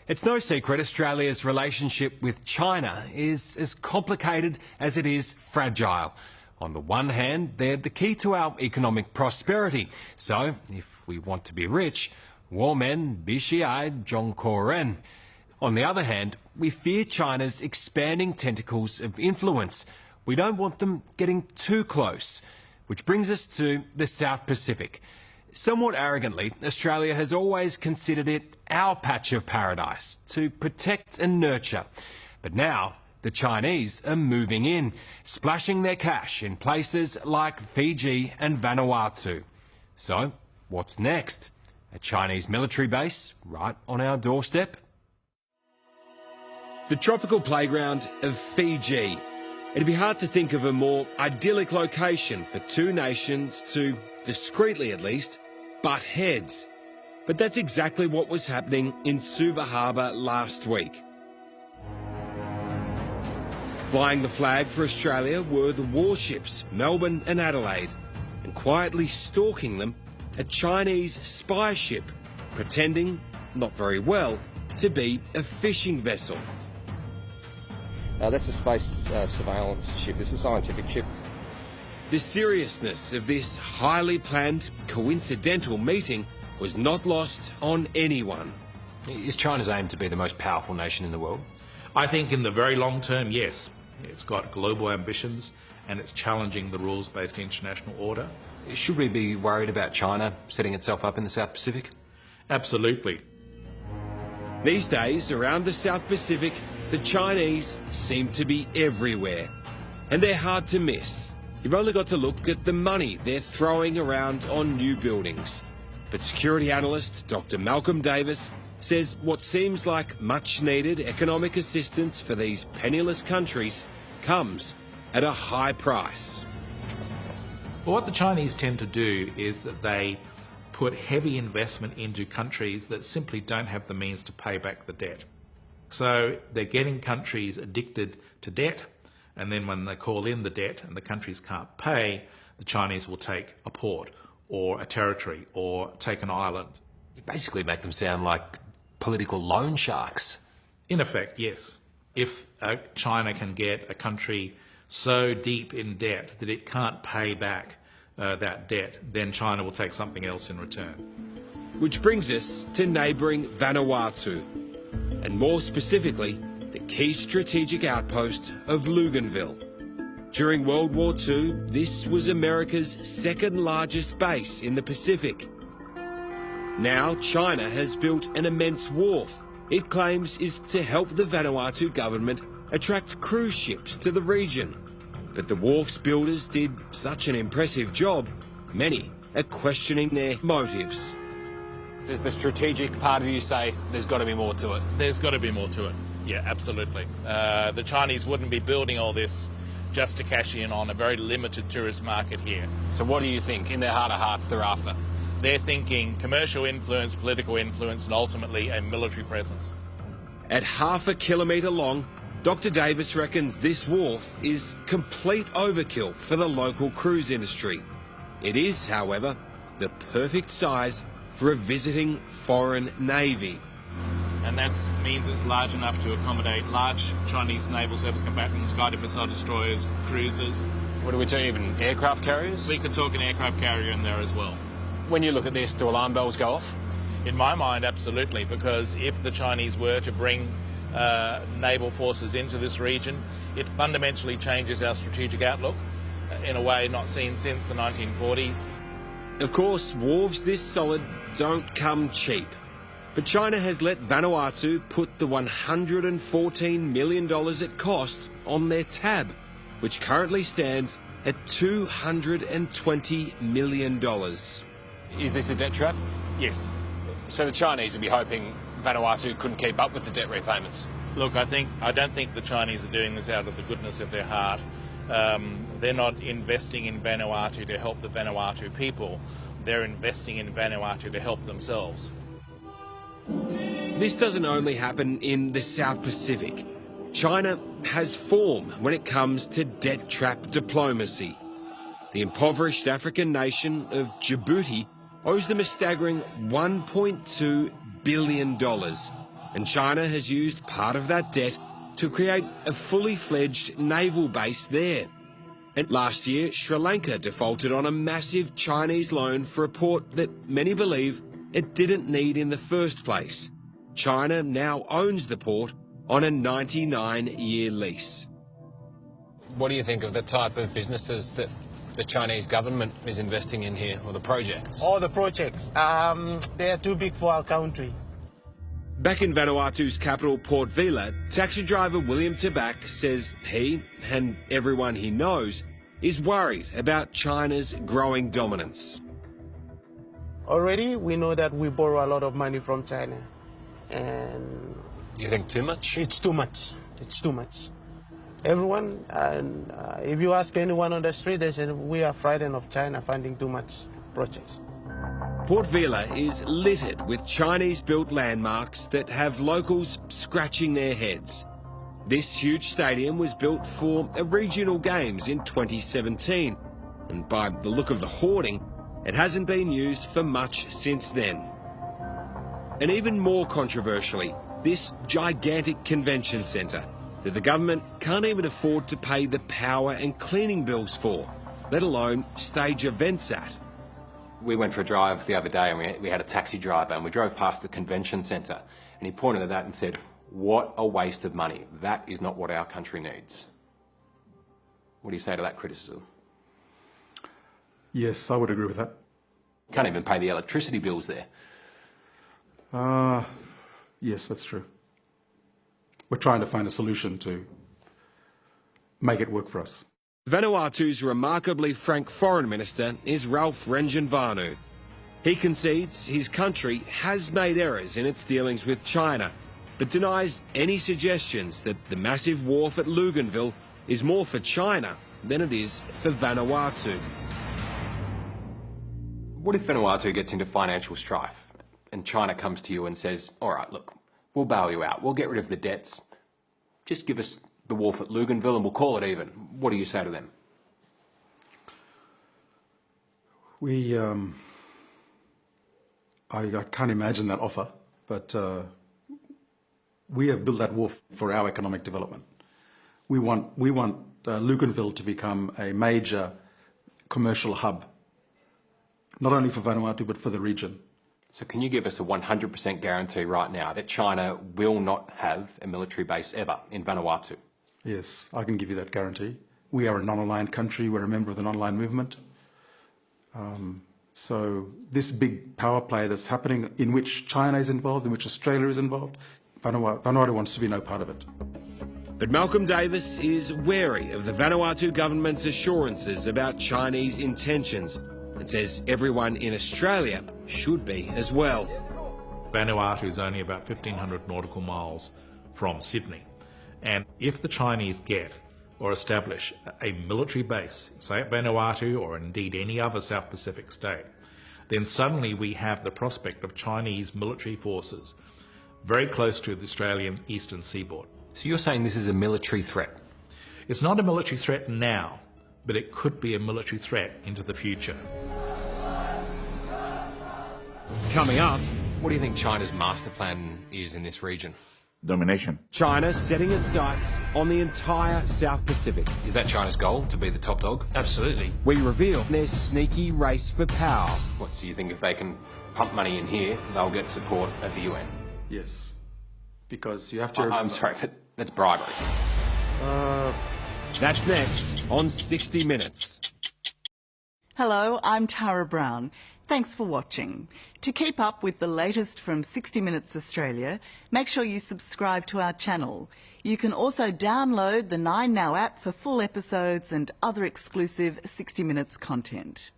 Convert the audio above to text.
It's no secret Australia's relationship with China is as complicated as it is fragile. On the one hand, they're the key to our economic prosperity. So, if we want to be rich, 我们必须爱中国人. On the other hand, we fear China's expanding tentacles of influence. We don't want them getting too close. Which brings us to the South Pacific. Somewhat arrogantly, Australia has always considered it our patch of paradise to protect and nurture. But now, the Chinese are moving in, splashing their cash in places like Fiji and Vanuatu. So, what's next? A Chinese military base right on our doorstep? The tropical playground of Fiji. It'd be hard to think of a more idyllic location for two nations to, discreetly at least, butt heads. But that's exactly what was happening in Suva Harbour last week. Flying the flag for Australia were the warships Melbourne and Adelaide, and quietly stalking them, a Chinese spy ship, pretending, not very well, to be a fishing vessel. That's a space surveillance ship. It's a scientific ship. The seriousness of this highly planned, coincidental meeting was not lost on anyone. Is China's aim to be the most powerful nation in the world? I think in the very long term, yes. It's got global ambitions and it's challenging the rules-based international order. Should we be worried about China setting itself up in the South Pacific? Absolutely. These days, around the South Pacific, the Chinese seem to be everywhere. And they're hard to miss. You've only got to look at the money they're throwing around on new buildings. But security analyst Dr. Malcolm Davis says what seems like much-needed economic assistance for these penniless countries comes at a high price. Well, what the Chinese tend to do is that they put heavy investment into countries that simply don't have the means to pay back the debt. So they're getting countries addicted to debt, and then when they call in the debt and the countries can't pay, the Chinese will take a port or a territory or take an island. You basically make them sound like political loan sharks. In effect, yes. If China can get a country so deep in debt that it can't pay back that debt, then China will take something else in return. Which brings us to neighbouring Vanuatu, and more specifically, the key strategic outpost of Luganville. During World War II, this was America's second largest base in the Pacific. Now China has built an immense wharf it claims is to help the Vanuatu government attract cruise ships to the region. But the wharf's builders did such an impressive job, many are questioning their motives. Does the strategic part of you say there's got to be more to it? There's got to be more to it. Yeah, absolutely. The Chinese wouldn't be building all this just to cash in on a very limited tourist market here. So what do you think, in their heart of hearts, they're after? They're thinking commercial influence, political influence, and ultimately a military presence. At half a kilometre long, Dr. Davis reckons this wharf is complete overkill for the local cruise industry. It is, however, the perfect size for a visiting foreign navy. And that means it's large enough to accommodate large Chinese naval service combatants, guided missile destroyers, cruisers. What do we do, even aircraft carriers? We could talk an aircraft carrier in there as well. When you look at this, do alarm bells go off? In my mind, absolutely, because if the Chinese were to bring naval forces into this region, it fundamentally changes our strategic outlook in a way not seen since the 1940s. Of course, wharves this solid don't come cheap. But China has let Vanuatu put the $114 million it cost on their tab, which currently stands at $220 million. Is this a debt trap? Yes. So the Chinese would be hoping Vanuatu couldn't keep up with the debt repayments? Look, I don't think the Chinese are doing this out of the goodness of their heart. They're not investing in Vanuatu to help the Vanuatu people. They're investing in Vanuatu to help themselves. This doesn't only happen in the South Pacific. China has form when it comes to debt trap diplomacy. The impoverished African nation of Djibouti owes them a staggering $1.2 billion. and China has used part of that debt to create a fully fledged naval base there. And last year, Sri Lanka defaulted on a massive Chinese loan for a port that many believe it didn't need in the first place. China now owns the port on a 99-year lease. What do you think of the type of businesses that the Chinese government is investing in here, or the projects? All the projects, they are too big for our country. Back in Vanuatu's capital, Port Vila, taxi driver William Tabak says he, and everyone he knows, is worried about China's growing dominance. Already, we know that we borrow a lot of money from China. And You think too much? it's too much. It's too much. Everyone, if you ask anyone on the street, they say we are frightened of China funding too much projects. Port Vila is littered with Chinese-built landmarks that have locals scratching their heads. This huge stadium was built for a regional games in 2017, and by the look of the hoarding, it hasn't been used for much since then. And even more controversially, this gigantic convention centre that the government can't even afford to pay the power and cleaning bills for, let alone stage events at. We went for a drive the other day and we had a taxi driver and we drove past the convention centre and he pointed at that and said, "What a waste of money. That is not what our country needs." What do you say to that criticism? Yes, I would agree with that. Can't even pay the electricity bills there. Yes, that's true. We're trying to find a solution to make it work for us. Vanuatu's remarkably frank foreign minister is Ralph Ranjanvanu. He concedes his country has made errors in its dealings with China, but denies any suggestions that the massive wharf at Luganville is more for China than it is for Vanuatu. What if Vanuatu gets into financial strife and China comes to you and says, "All right, look, we'll bail you out. We'll get rid of the debts. Just give us the wharf at Luganville and we'll call it even." What do you say to them? I can't imagine that offer, but we have built that wharf for our economic development. We want Luganville to become a major commercial hub, not only for Vanuatu but for the region. So can you give us a 100% guarantee right now that China will not have a military base ever in Vanuatu? Yes, I can give you that guarantee. We are a non-aligned country. We're a member of the non-aligned movement. So this big power play that's happening, in which China is involved, in which Australia is involved, Vanuatu wants to be no part of it. But Malcolm Davis is wary of the Vanuatu government's assurances about Chinese intentions and says everyone in Australia should be as well. Vanuatu is only about 1,500 nautical miles from Sydney. And if the Chinese get or establish a military base, say at Vanuatu or indeed any other South Pacific state, then suddenly we have the prospect of Chinese military forces very close to the Australian eastern seaboard. So you're saying this is a military threat? It's not a military threat now, but it could be a military threat into the future. Coming up, What do you think China's master plan is in this region? Domination. China setting its sights on the entire South Pacific. Is that China's goal, to be the top dog? Absolutely. We reveal their sneaky race for power. What, so you think if they can pump money in here, they'll get support at the UN? Yes, because you have to... I'm sorry, that's bribery. That's next on 60 Minutes. Hello, I'm Tara Brown. Thanks for watching. To keep up with the latest from 60 Minutes Australia, make sure you subscribe to our channel. You can also download the 9Now app for full episodes and other exclusive 60 Minutes content.